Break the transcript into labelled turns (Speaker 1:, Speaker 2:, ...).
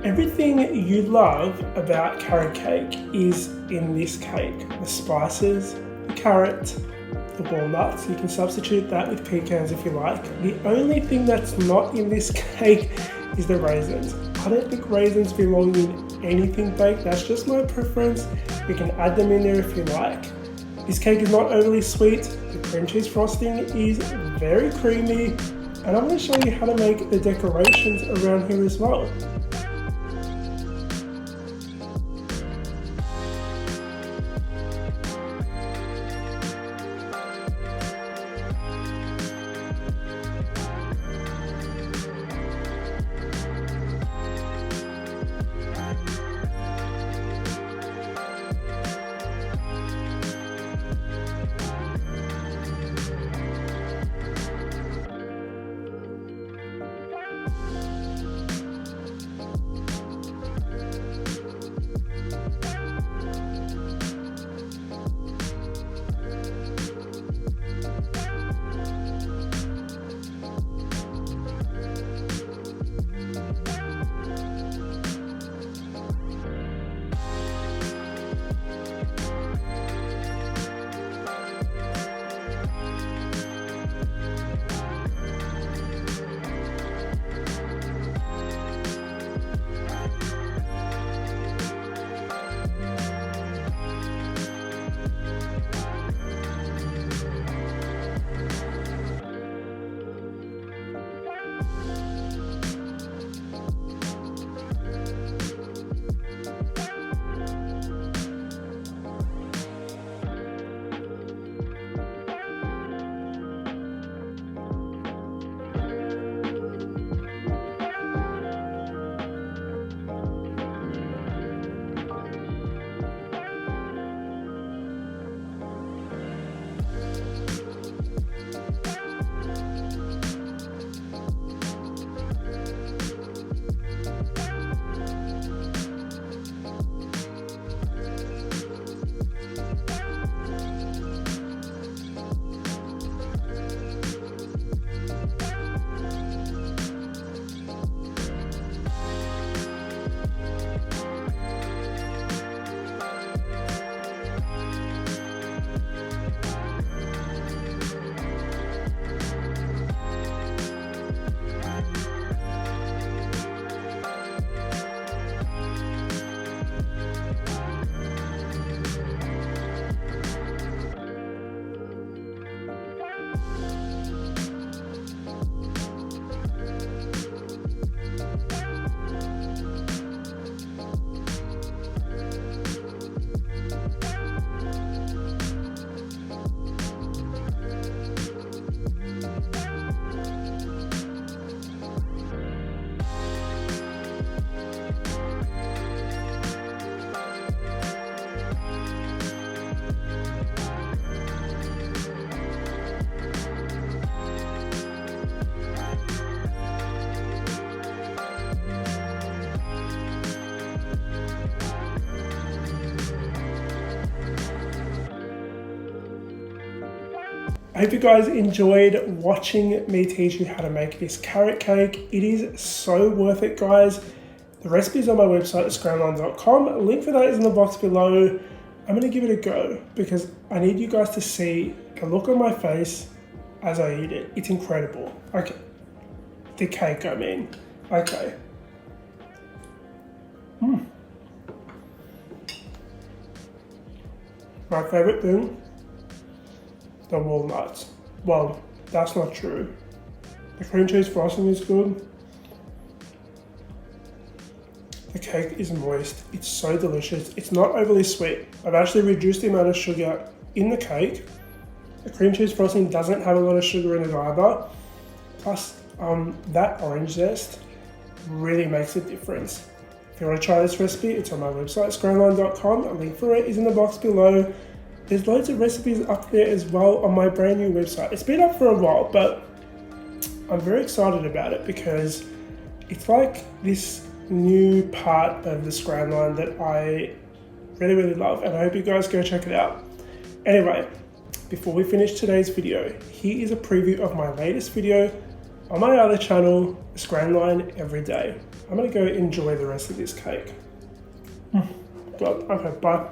Speaker 1: Everything you love about carrot cake is in this cake. The spices, the carrot, the walnuts. You can substitute that with pecans if you like. The only thing that's not in this cake is the raisins. I don't think raisins belong in anything baked. That's just my preference. You can add them in there if you like. This cake is not overly sweet. The cream cheese frosting is very creamy. And I'm going to show you how to make the decorations around here as well. I hope you guys enjoyed watching me teach you how to make this carrot cake. It is so worth it, guys. The recipe is on my website, scran.com. Link for that is in the box below. I'm going to give it a go because I need you guys to see the look on my face as I eat it. It's incredible. Okay. The cake, I mean. Okay. My favorite thing, the walnuts. Well, that's not true. The cream cheese frosting is good. The cake is moist. It's so delicious. It's not overly sweet. I've actually reduced the amount of sugar in the cake. The cream cheese frosting doesn't have a lot of sugar in it either. Plus, that orange zest really makes a difference. If you want to try this recipe, it's on my website, scran.com. A link for it is in the box below. There's loads of recipes up there as well on my brand new website. It's been up for a while, but I'm very excited about it because it's like this new part of the Scran line that I really love, and I hope you guys go check it out. Anyway, before we finish today's video, here is a preview of my latest video on my other channel, Scran line Every Day. I'm gonna go enjoy the rest of this cake. God, okay, bye.